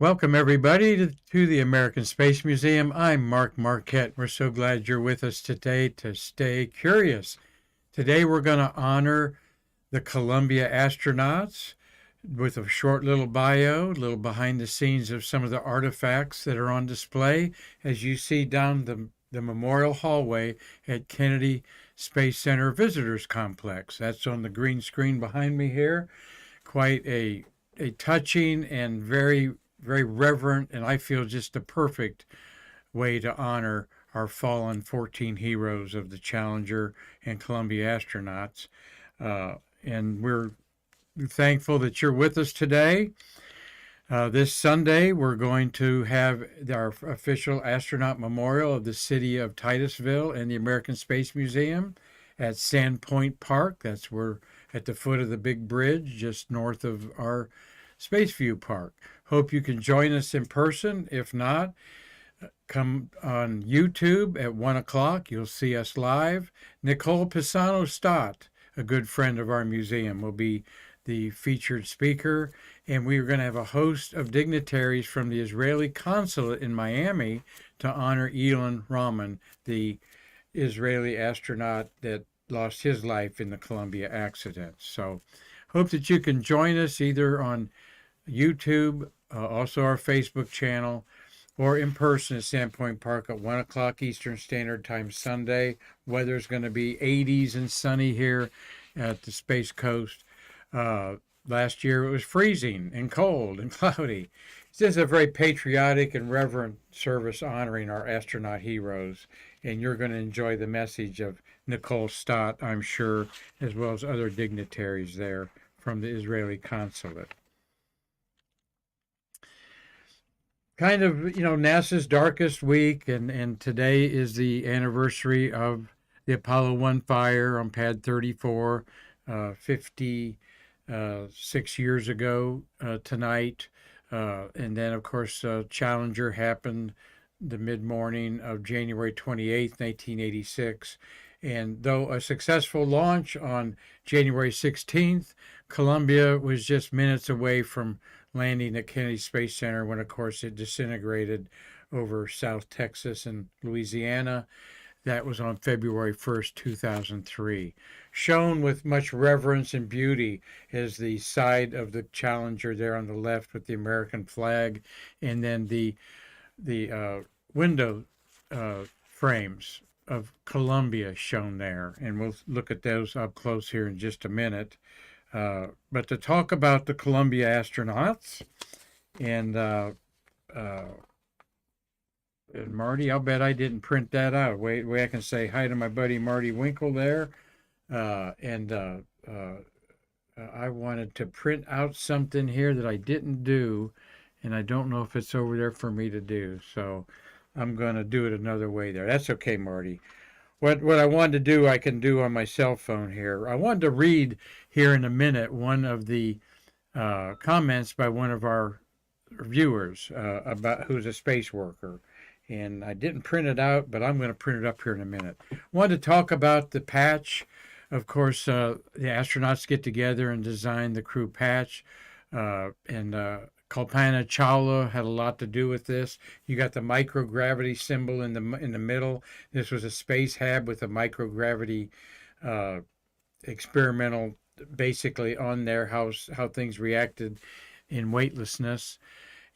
Welcome, everybody, to the American Space Museum. I'm Mark Marquette. We're so glad you're with us today to stay curious. Today, we're going to honor the Columbia astronauts with a short little bio, a little behind the scenes of some of the artifacts that are on display as you see down the memorial hallway at Kennedy Space Center Visitors Complex. That's on the green screen behind me here. Quite a touching and very reverent, and I feel just the perfect way to honor our fallen 14 heroes of the Challenger and Columbia astronauts. And we're thankful that you're with us today. This Sunday, we're going to have our official astronaut memorial of the city of Titusville and the American Space Museum at Sandpoint Park. That's where at the foot of the big bridge, just north of our Spaceview Park. Hope you can join us in person. If not, come on YouTube at 1 o'clock. You'll see us live. Nicole Pisano-Stott, a good friend of our museum, will be the featured speaker. And we are going to have a host of dignitaries from the Israeli consulate in Miami to honor Ilan Raman, the Israeli astronaut that lost his life in the Columbia accident. So hope that you can join us either on YouTube, also our Facebook channel, or in person at Sandpoint Park at 1 o'clock Eastern Standard Time Sunday. Weather's going to be 80s and sunny here at the Space Coast. Last year it was freezing and cold and cloudy. It's just a very patriotic and reverent service honoring our astronaut heroes, and you're going to enjoy the message of Nicole Stott, I'm sure, as well as other dignitaries there from the Israeli consulate. Kind of, NASA's darkest week, and today is the anniversary of the Apollo 1 fire on Pad 34, 56 years ago tonight. And then, of course, Challenger happened the mid-morning of January 28th, 1986. And though a successful launch on January 16th, Columbia was just minutes away from landing at Kennedy Space Center when, of course, it disintegrated over South Texas and Louisiana. That was on February 1st, 2003. Shown with much reverence and beauty is the side of the Challenger there on the left with the American flag, and then the window frames of Columbia shown there. And we'll look at those up close here in just a minute. But to talk about the Columbia astronauts and Marty, I'll bet I didn't print that out. Wait, I can say hi to my buddy Marty Winkle there. I wanted to print out something here that I didn't do, and I don't know if it's over there for me to do. So I'm going to do it another way there. That's okay, Marty. What I wanted to do, I can do on my cell phone here. I wanted to read here in a minute one of the comments by one of our viewers about who's a space worker. And I didn't print it out, but I'm going to print it up here in a minute. I wanted to talk about the patch. Of course, the astronauts get together and design the crew patch. Kalpana Chawla had a lot to do with this. You got the microgravity symbol in the middle. This was a space hab with a microgravity experimental, basically on there, how things reacted in weightlessness.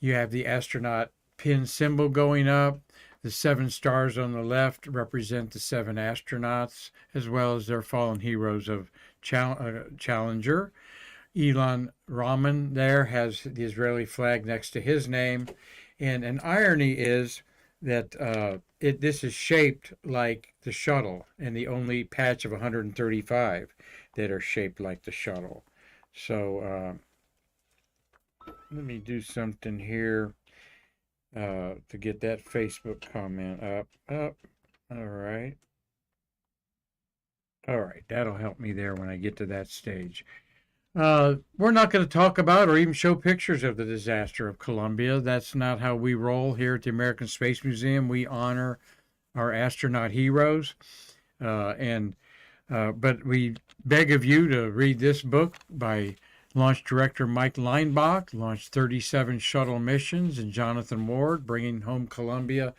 You have the astronaut pin symbol going up. The 7 stars on the left represent the 7 astronauts, as well as their fallen heroes of Challenger. Ilan Raman there has the Israeli flag next to his name. And an irony is that this is shaped like the shuttle, and the only patch of 135 that are shaped like the shuttle. So let me do something here to get that Facebook comment up. All right, that'll help me there when I get to that stage. We're not going to talk about or even show pictures of the disaster of Columbia. That's not how we roll here at the American Space Museum. We honor our astronaut heroes. But we beg of you to read this book by Launch director Mike Leinbach launched 37 shuttle missions, and Jonathan Ward, bringing home Columbia,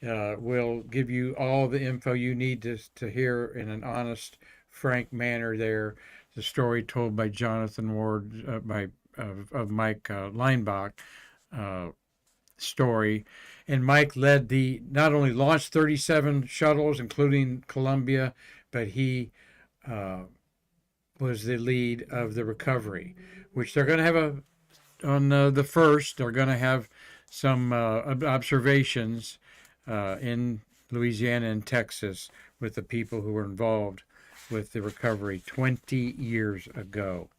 will give you all the info you need to hear in an honest, frank manner there. The story told by Jonathan Ward, of Mike Leinbach story. And Mike led not only launched 37 shuttles, including Columbia, but he was the lead of the recovery, which they're going to have on the first. They're going to have some observations in Louisiana and Texas with the people who were involved with the recovery 20 years ago.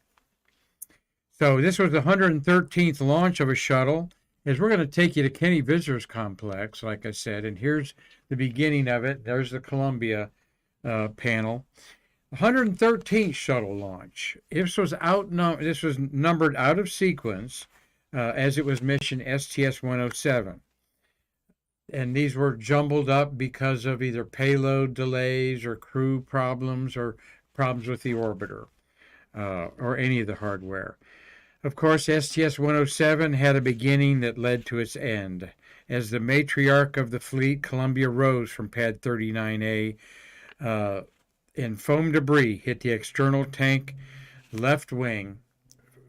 So this was the 113th launch of a shuttle. As we're going to take you to Kenny Visitors Complex, like I said, and here's the beginning of it. There's the Columbia panel. 113th shuttle launch. This was numbered out of sequence as it was mission STS-107. And these were jumbled up because of either payload delays or crew problems or problems with the orbiter or any of the hardware. Of course, STS-107 had a beginning that led to its end. As the matriarch of the fleet, Columbia rose from Pad 39A, and foam debris hit the external tank left wing.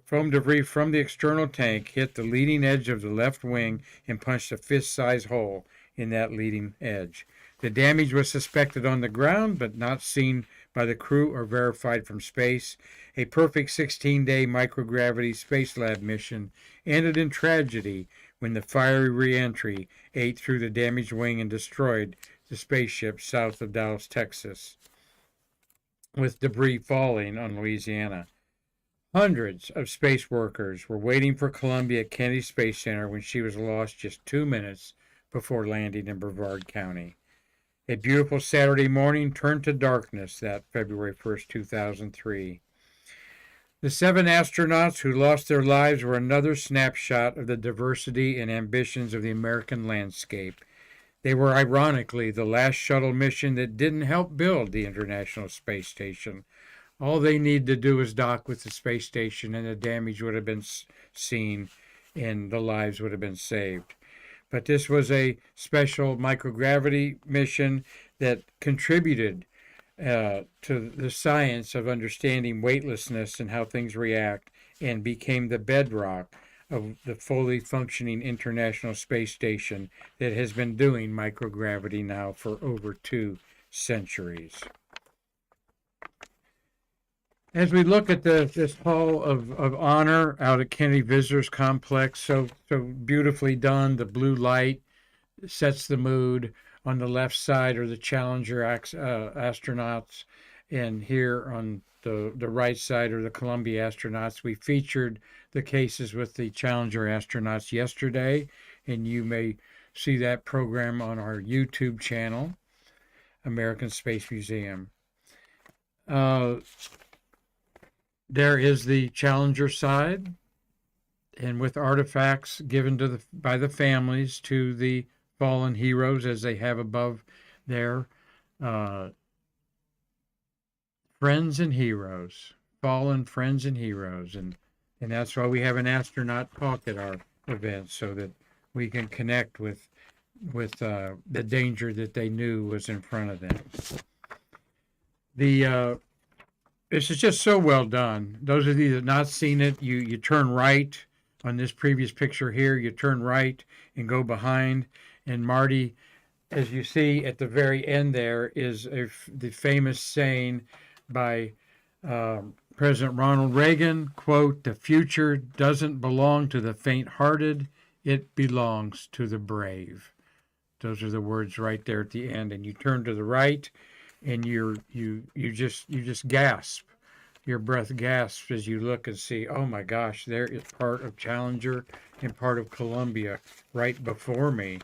Foam debris from the external tank hit the leading edge of the left wing and punched a fist-sized hole in that leading edge. The damage was suspected on the ground, but not seen by the crew or verified from space. A perfect 16-day microgravity space lab mission ended in tragedy when the fiery reentry ate through the damaged wing and destroyed the spaceship south of Dallas, Texas, with debris falling on Louisiana. Hundreds of space workers were waiting for Columbia at Kennedy Space Center when she was lost just 2 minutes before landing in Brevard County. A beautiful Saturday morning turned to darkness that February 1st, 2003. The 7 astronauts who lost their lives were another snapshot of the diversity and ambitions of the American landscape. They were ironically the last shuttle mission that didn't help build the International Space Station. All they needed to do was dock with the space station and the damage would have been seen and the lives would have been saved. But this was a special microgravity mission that contributed to the science of understanding weightlessness and how things react, and became the bedrock of the fully functioning International Space Station that has been doing microgravity now for over 2 centuries. As we look at this hall of honor out at Kennedy Visitors Complex, so beautifully done. The blue light sets the mood. On the left side are the Challenger astronauts, and here on the right side are the Columbia astronauts. We featured the cases with the Challenger astronauts yesterday, and you may see that program on our YouTube channel, American Space Museum. There is the Challenger side, and with artifacts given by the families to the fallen heroes, as they have above there. Friends and heroes, fallen friends and heroes, and that's why we have an astronaut talk at our events, so that we can connect with the danger that they knew was in front of them. This is just so well done. Those of you that have not seen it, you turn right on this previous picture here. You turn right and go behind. And Marty, as you see at the very end there, is the famous saying by President Ronald Reagan, quote, "The future doesn't belong to the faint-hearted, it belongs to the brave." Those are the words right there at the end. And you turn to the right, and you just gasp. Your breath gasps as you look and see, oh my gosh, there is part of Challenger and part of Columbia right before me.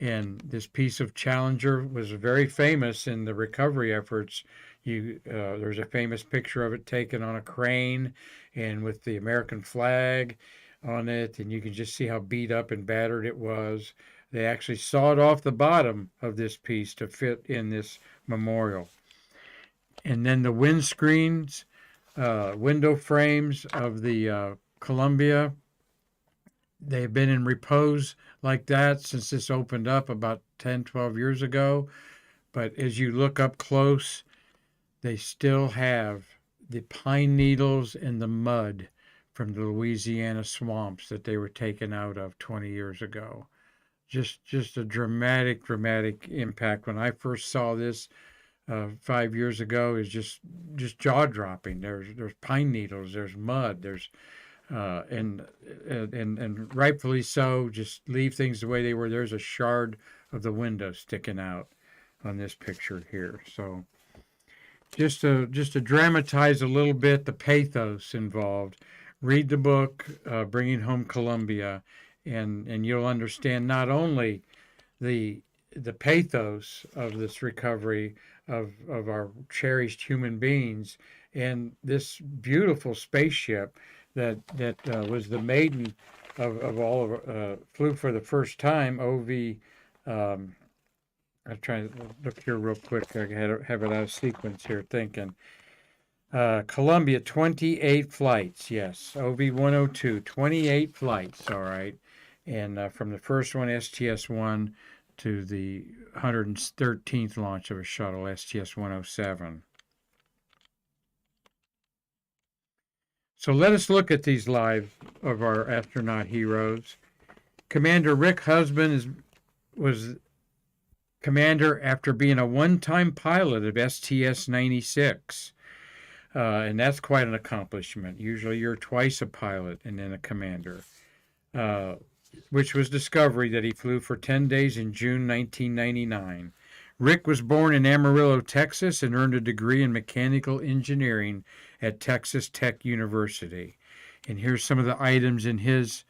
And this piece of Challenger was very famous in the recovery efforts. There's a famous picture of it taken on a crane and with the American flag on it, and you can just see how beat up and battered it was. They actually sawed off the bottom of this piece to fit in this memorial. And then the windscreens window frames of the Columbia. They've been in repose like that since this opened up about 10, 12 years ago. But as you look up close, they still have the pine needles and the mud from the Louisiana swamps that they were taken out of 20 years ago. Just a dramatic impact. When I first saw this 5 years ago, is just jaw dropping. There's pine needles, there's mud, there's and rightfully so. Just leave things the way they were. There's a shard of the window sticking out on this picture here. So just to dramatize a little bit the pathos involved, read the book, Bringing Home Columbia, and you'll understand not only the pathos of this recovery of our cherished human beings and this beautiful spaceship that was the maiden of all of flew for the first time. I'm trying to look here real quick. I have it out of sequence here. Thinking Columbia, 28 flights. Yes, OV-102, 28 flights. All right, and from the first one, STS-1, to the 113th launch of a shuttle, STS-107. So let us look at these lives of our astronaut heroes. Commander Rick Husband was commander after being a one-time pilot of STS-96. And that's quite an accomplishment. Usually you're twice a pilot and then a commander, which was Discovery that he flew for 10 days in June 1999. Rick was born in Amarillo, Texas, and earned a degree in mechanical engineering at Texas Tech University. And here's some of the items in his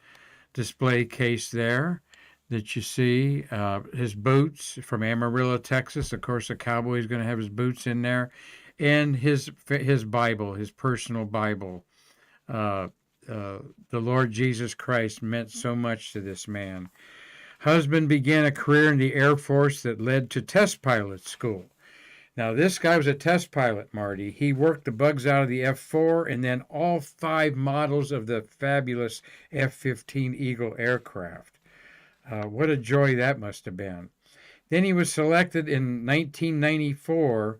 display case there that you see. His boots from Amarillo, Texas. Of course, a cowboy is going to have his boots in there. And his Bible, his personal Bible. The Lord Jesus Christ meant so much to this man. Husband began a career in the Air Force that led to test pilot school. Now, this guy was a test pilot, Marty. He worked the bugs out of the F-4 and then all 5 models of the fabulous F-15 Eagle aircraft. What a joy that must have been. Then he was selected in 1994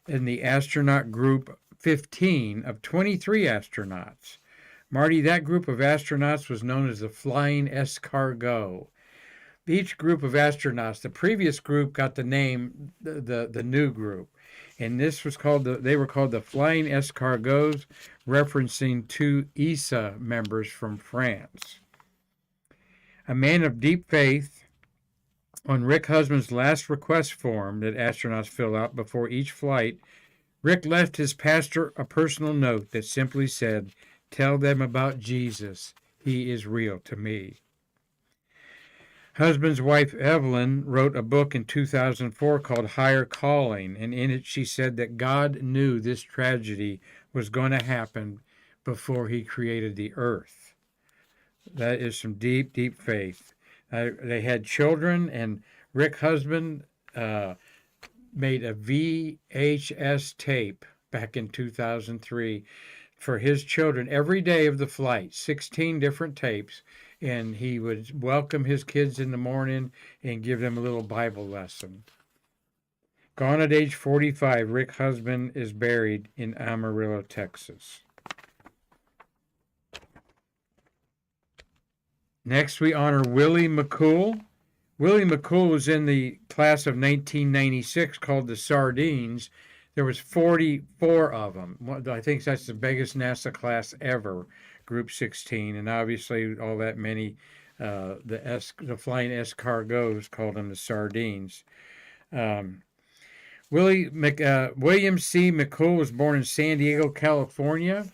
in the astronaut group 15 of 23 astronauts. Marty, that group of astronauts was known as the Flying Escargot. Each group of astronauts, the previous group got the name, the new group, and this was called they were called the Flying Escargots, referencing 2 ESA members from France. A man of deep faith, on Rick Husband's last request form that astronauts fill out before each flight, Rick left his pastor a personal note that simply said, "Tell them about Jesus. He is real to me." Husband's wife, Evelyn, wrote a book in 2004 called Higher Calling, and in it she said that God knew this tragedy was going to happen before he created the earth. That is some deep, deep faith. They had children, and Rick Husband made a VHS tape back in 2003 for his children every day of the flight, 16 different tapes, and he would welcome his kids in the morning and give them a little Bible lesson. Gone at age 45, Rick Husband is buried in Amarillo, Texas. Next, we honor Willie McCool. Willie McCool was in the class of 1996 called the Sardines. There was 44 of them. I think that's the biggest NASA class ever, Group 16, and obviously all that many, the Flying Escargots called them the Sardines. William C. McCool was born in San Diego, California,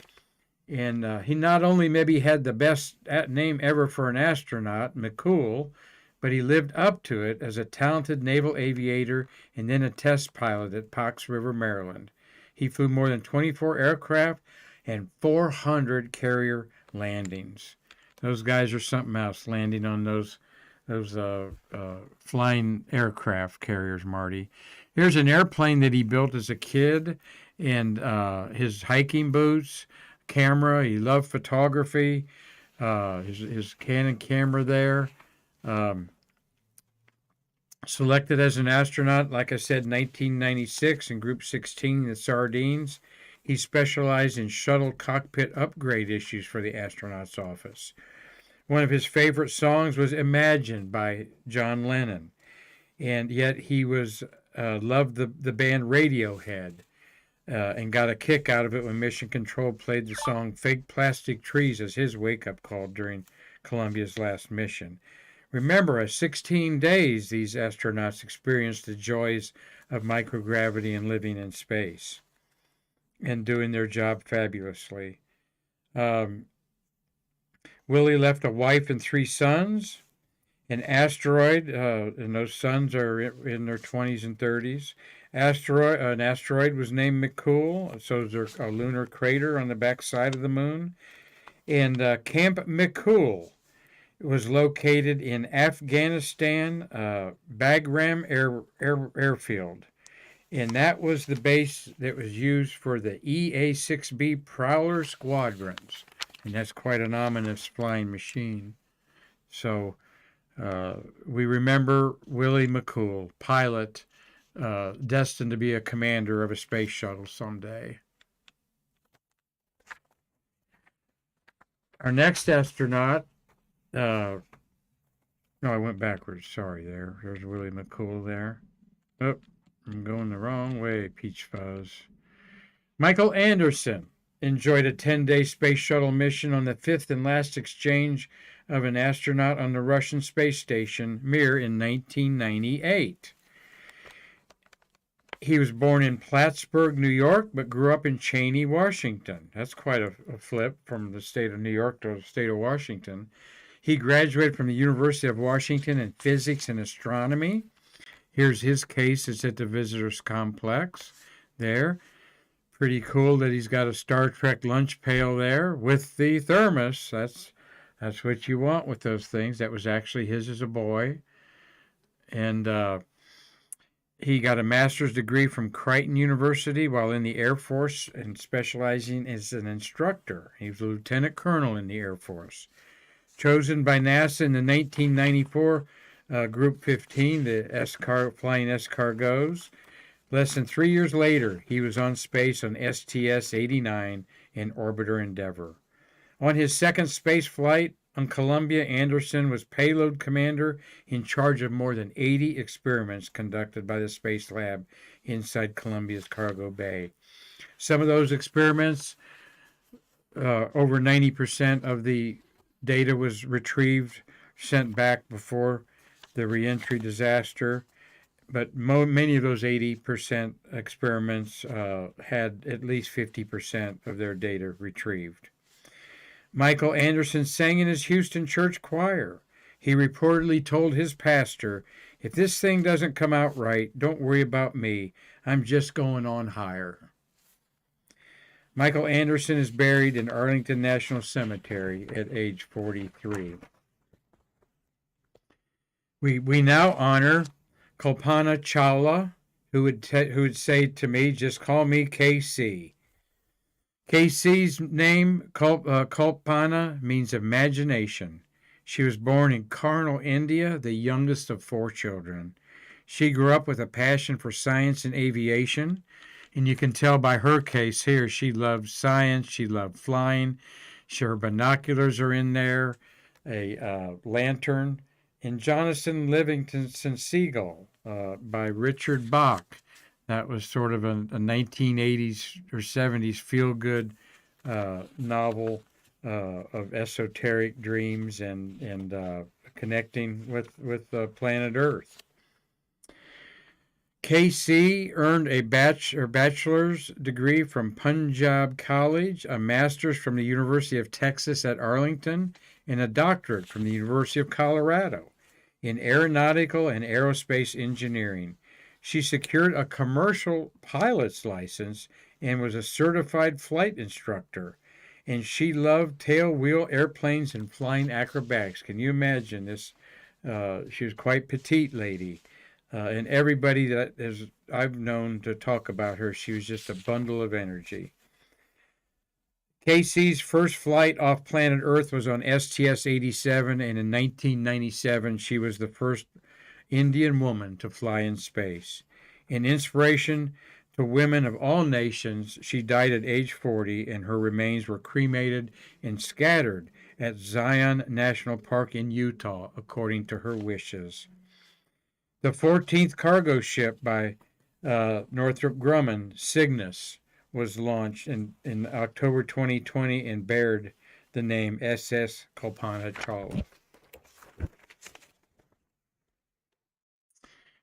and he not only maybe had the best name ever for an astronaut, McCool, but he lived up to it as a talented naval aviator and then a test pilot at Fox River, Maryland. He flew more than 24 aircraft and 400 carrier landings. Those guys are something else, landing on those flying aircraft carriers, Marty. Here's an airplane that he built as a kid, and his hiking boots, camera. He loved photography. His Canon camera there. Um, Selected as an astronaut, like I said, 1996 in Group 16, the Sardines. He specialized in shuttle cockpit upgrade issues for the astronauts' office. One of his favorite songs was Imagine by John Lennon. And yet he was loved the band Radiohead and got a kick out of it when Mission Control played the song Fake Plastic Trees as his wake-up call during Columbia's last mission. Remember, at 16 days, these astronauts experienced the joys of microgravity and living in space and doing their job fabulously. Willie left a wife and 3 sons. An asteroid, and those sons are in their 20s and 30s. An asteroid was named McCool, so there's a lunar crater on the back side of the moon. And Camp McCool was located in Afghanistan, Bagram Airfield. And that was the base that was used for the EA-6B Prowler squadrons. And that's quite an ominous flying machine. So we remember Willie McCool, pilot, destined to be a commander of a space shuttle someday. Our next astronaut, no, I went backwards. Sorry, there's Willie McCool there. Oh, I'm going the wrong way, Peach Fuzz. Michael Anderson enjoyed a 10-day space shuttle mission on the 5th and last exchange of an astronaut on the Russian space station Mir in 1998. He was born in Plattsburgh, New York, but grew up in Cheney, Washington. That's quite a flip from the state of New York to the state of Washington. He graduated from the University of Washington in physics and astronomy. Here's his case. It's at the visitors complex there. Pretty cool that he's got a Star Trek lunch pail there with the thermos. That's what you want with those things. That was actually his as a boy. And he got a master's degree from Creighton University while in the Air Force and specializing as an instructor. He was a lieutenant colonel in the Air Force. Chosen by NASA in the 1994 Group 15, the flying escargots. Less than 3 years later, he was on space on STS-89 in Orbiter Endeavour. On his second space flight on Columbia, Anderson was payload commander in charge of more than 80 experiments conducted by the Space Lab inside Columbia's cargo bay. Some of those experiments, over 90% of the data was retrieved, sent back before the reentry disaster. But many of those 80% experiments had at least 50% of their data retrieved. Michael Anderson sang in his Houston church choir. He reportedly told his pastor, "If this thing doesn't come out right, don't worry about me. I'm just going on higher." Michael Anderson is buried in Arlington National Cemetery at age 43. We now honor Kalpana Chawla, who would say to me, "Just call me KC." KC's name, Kalpana, means imagination. She was born in Karnal, India, the youngest of 4 children. She grew up with a passion for science and aviation, and you can tell by her case here, she loved science, she loved flying. Her binoculars are in there, a lantern, and Jonathan Livingston Seagull by Richard Bach. That was sort of a 1980s or 70s feel-good novel of esoteric dreams and connecting with planet Earth. KC earned a bachelor's degree from Punjab College, a master's from the University of Texas at Arlington, and a doctorate from the University of Colorado in aeronautical and aerospace engineering. She secured a commercial pilot's license and was a certified flight instructor. And she loved tail-wheel airplanes and flying acrobatics. Can you imagine this? She was quite petite lady. And everybody I've known to talk about her, she was just a bundle of energy. Casey's first flight off planet Earth was on STS-87, and in 1997, she was the first Indian woman to fly in space. An inspiration to women of all nations, she died at age 40, and her remains were cremated and scattered at Zion National Park in Utah, according to her wishes. The 14th cargo ship by Northrop Grumman, Cygnus, was launched in October 2020 and bared the name SS Kalpana Chawla.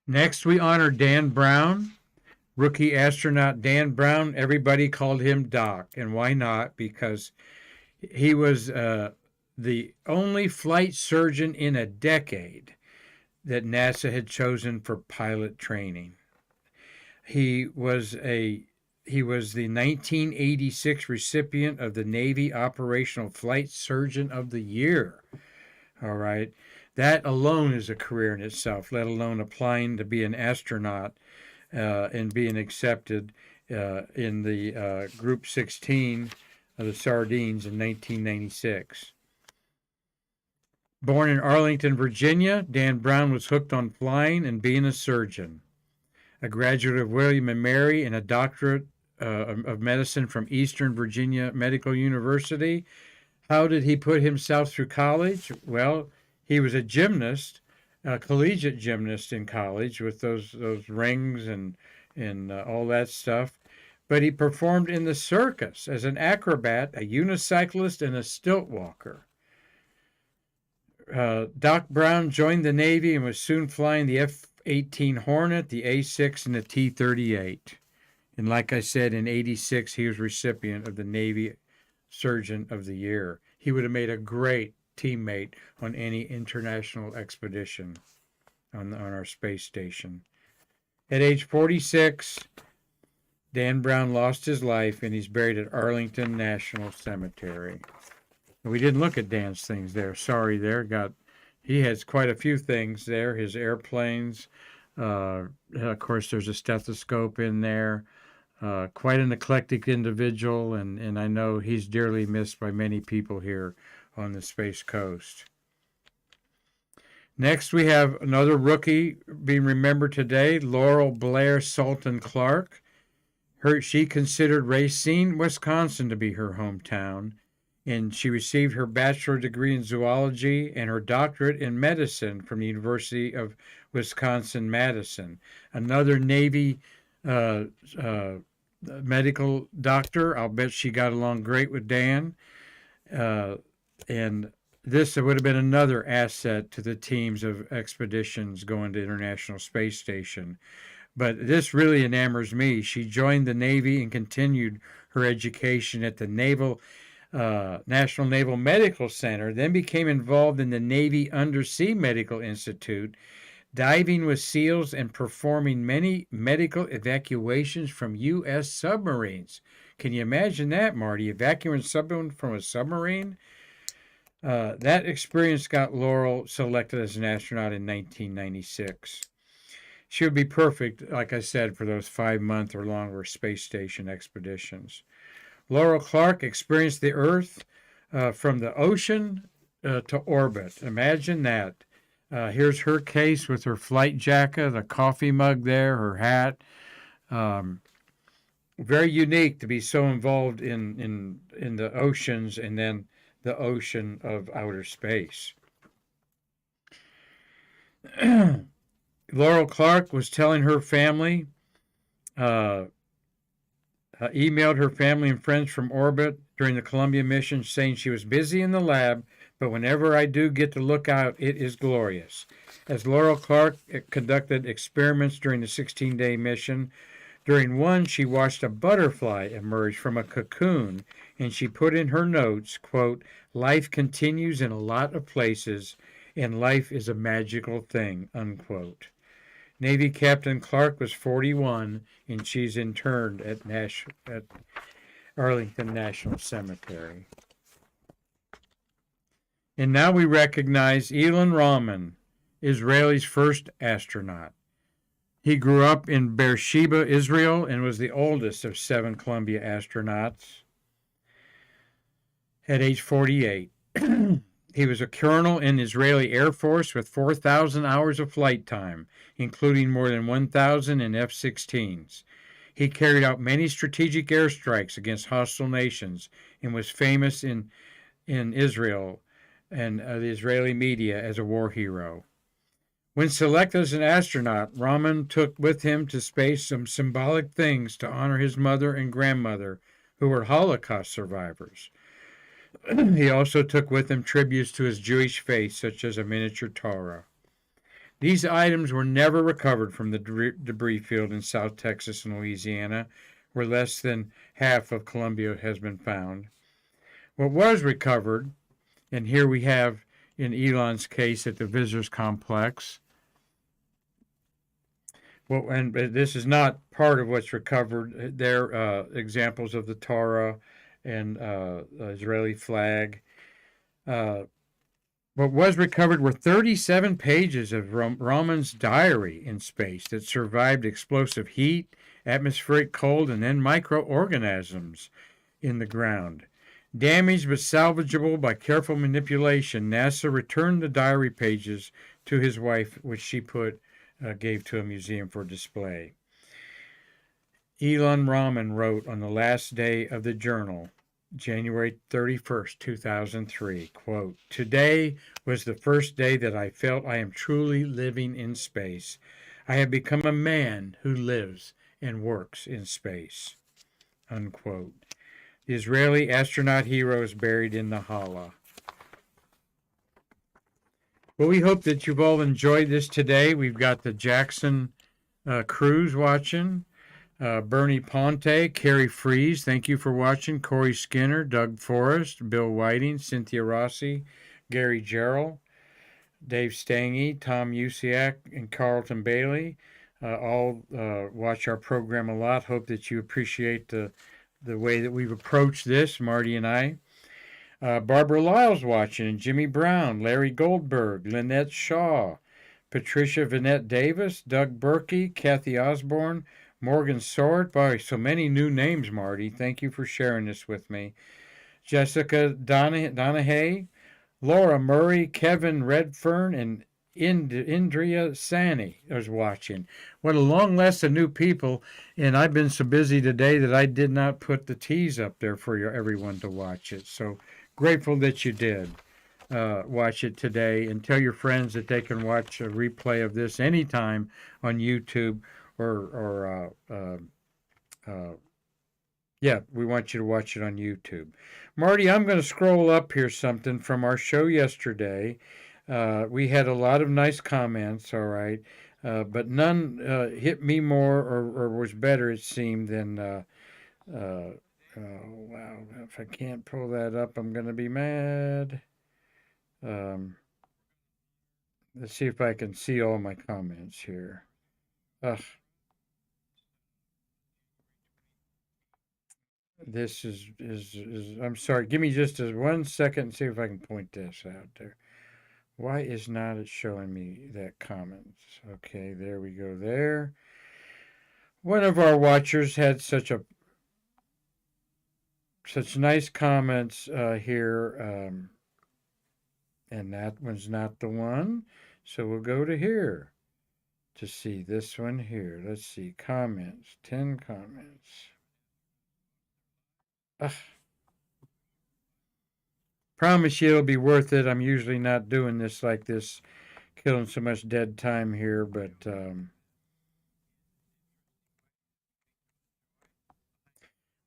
Next, we honor Dan Brown, rookie astronaut Dan Brown. Everybody called him Doc, and why not? Because he was the only flight surgeon in a decade that NASA had chosen for pilot training. He was the 1986 recipient of the Navy Operational Flight Surgeon of the Year. All right. That alone is a career in itself, let alone applying to be an astronaut and being accepted in the Group 16 of the Sardines in 1996. Born in Arlington, Virginia, Dan Brown was hooked on flying and being a surgeon. A graduate of William & Mary and a doctorate of medicine from Eastern Virginia Medical University. How did he put himself through college? Well, he was a gymnast, a collegiate gymnast in college with those rings and all that stuff. But he performed in the circus as an acrobat, a unicyclist, and a stilt walker. Doc Brown joined the Navy and was soon flying the F-18 Hornet, the A-6, and the T-38. And like I said, in 86, he was recipient of the Navy Surgeon of the Year. He would have made a great teammate on any international expedition on our space station. At age 46, Dan Brown lost his life, and he's buried at Arlington National Cemetery. We didn't look at Dan's things there. Sorry there. He has quite a few things there. His airplanes. Of course, there's a stethoscope in there. Quite an eclectic individual, and I know he's dearly missed by many people here on the Space Coast. Next, we have another rookie being remembered today, Laurel Blair Salton Clark. She considered Racine, Wisconsin to be her hometown, and she received her bachelor degree in zoology and her doctorate in medicine from the University of Wisconsin-Madison. Another Navy medical doctor. I'll bet she got along great with Dan. And this would have been another asset to the teams of expeditions going to International Space Station. But this really enamors me. She joined the Navy and continued her education at the National Naval Medical Center, then became involved in the Navy Undersea Medical Institute, diving with SEALs and performing many medical evacuations from U.S. submarines. Can you imagine that, Marty? Evacuating someone from a submarine? That experience got Laurel selected as an astronaut in 1996. She would be perfect, like I said, for those 5-month or longer space station expeditions. Laurel Clark experienced the Earth from the ocean to orbit. Imagine that. Here's her case with her flight jacket, a coffee mug there, her hat. Very unique to be so involved in the oceans and then the ocean of outer space. Laurel Clark was telling her family, emailed her family and friends from orbit during the Columbia mission, saying she was busy in the lab, but whenever I do get to look out, it is glorious. As Laurel Clark conducted experiments during the 16-day mission, during one, she watched a butterfly emerge from a cocoon, and she put in her notes, quote, "Life continues in a lot of places, and life is a magical thing," unquote. Navy Captain Clark was 41, and she's interned at Arlington National Cemetery. And now we recognize Ilan Rahman, Israel's first astronaut. He grew up in Beersheba, Israel, and was the oldest of 7 Columbia astronauts at age 48. He was a colonel in the Israeli Air Force with 4,000 hours of flight time, including more than 1,000 in F-16s. He carried out many strategic airstrikes against hostile nations and was famous in Israel and the Israeli media as a war hero. When selected as an astronaut, Raman took with him to space some symbolic things to honor his mother and grandmother, who were Holocaust survivors. He also took with him tributes to his Jewish faith, such as a miniature Torah. These items were never recovered from the debris field in South Texas and Louisiana, where less than half of Columbia has been found. What was recovered, and here we have in Elon's case at the Visitors Complex, well, and this is not part of what's recovered. They're examples of the Torah and Israeli flag. What was recovered were 37 pages of Raman's diary in space that survived explosive heat, atmospheric cold, and then microorganisms in the ground. Damaged but salvageable by careful manipulation, NASA returned the diary pages to his wife, which she gave to a museum for display. Elon Raman wrote on the last day of the journal, January 31st, 2003, quote, "Today was the first day that I felt I am truly living in space. I have become a man who lives and works in space," unquote. The Israeli astronaut hero is buried in the Hala. Well, we hope that you've all enjoyed this today. We've got the Jackson crews watching. Bernie Ponte, Carrie Fries, thank you for watching. Corey Skinner, Doug Forrest, Bill Whiting, Cynthia Rossi, Gary Gerald, Dave Stange, Tom Usiak, and Carlton Bailey. All watch our program a lot. Hope that you appreciate the way that we've approached this, Marty and I. Barbara Lyles watching, Jimmy Brown, Larry Goldberg, Lynette Shaw, Patricia Vanette Davis, Doug Berkey, Kathy Osborne, Morgan Sword. Boy, so many new names, Marty. Thank you for sharing this with me. Jessica Donahue, Laura Murray, Kevin Redfern, and Indria Sani is watching. What a long list of new people, and I've been so busy today that I did not put the teas up there for everyone to watch it. So grateful that you did watch it today, and tell your friends that they can watch a replay of this anytime on YouTube yeah, we want you to watch it on YouTube. Marty, I'm going to scroll up here something from our show yesterday. We had a lot of nice comments, all right, but none hit me more or was better, it seemed, than, oh, wow, if I can't pull that up, I'm going to be mad. Let's see if I can see all my comments here. Ugh. This is I'm sorry, give me just 1 second and see if I can point this out there. Why is not it showing me that comments? Okay, there we go there. One of our watchers had such nice comments here, and that one's not the one. So we'll go to here to see this one here. Let's see, comments, 10 comments. Ugh. Promise you it'll be worth it. I'm usually not doing this like this, killing so much dead time here, but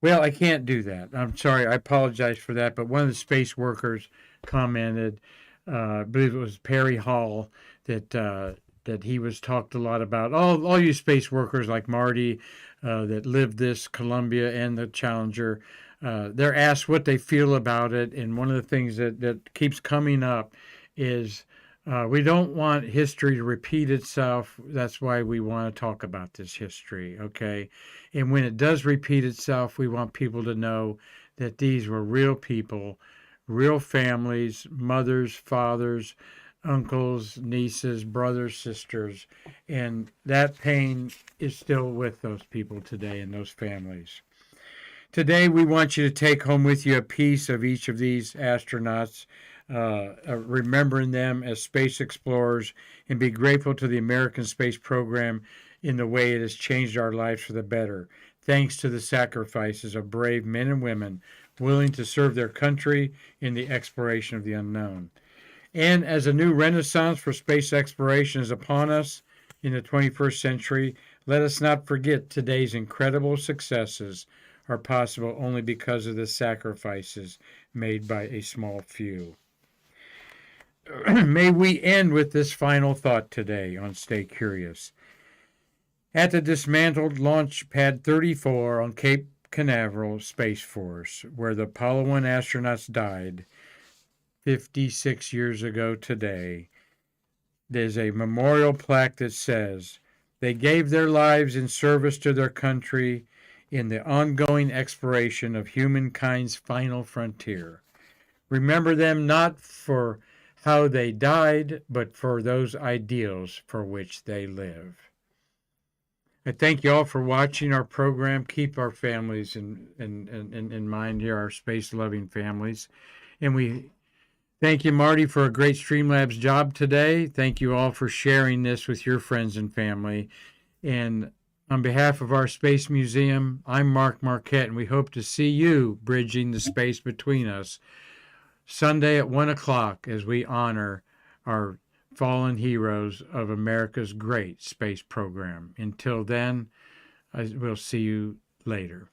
well, I can't do that. I'm sorry. I apologize for that. But one of the space workers commented, I believe it was Perry Hall, that he was talked a lot about. All you space workers like Marty that lived this Columbia and the Challenger, they're asked what they feel about it. And one of the things that keeps coming up is we don't want history to repeat itself. That's why we want to talk about this history, okay? And when it does repeat itself, we want people to know that these were real people, real families, mothers, fathers, uncles, nieces, brothers, sisters, and that pain is still with those people today and those families. Today, we want you to take home with you a piece of each of these astronauts, remembering them as space explorers, and be grateful to the American space program in the way it has changed our lives for the better, thanks to the sacrifices of brave men and women willing to serve their country in the exploration of the unknown. And as a new renaissance for space exploration is upon us in the 21st century, let us not forget today's incredible successes are possible only because of the sacrifices made by a small few. May we end with this final thought today on Stay Curious. At the dismantled Launch Pad 34 on Cape Canaveral Space Force, where the Apollo 1 astronauts died 56 years ago today, there's a memorial plaque that says, "They gave their lives in service to their country in the ongoing exploration of humankind's final frontier. Remember them not for how they died, but for those ideals for which they live." I thank you all for watching our program. Keep our families in mind here, our space-loving families. And we thank you, Marty, for a great Streamlabs job today. Thank you all for sharing this with your friends and family. And on behalf of our Space Museum, I'm Mark Marquette, and we hope to see you bridging the space between us Sunday at 1 o'clock as we honor our fallen heroes of America's great space program. Until then, we'll see you later.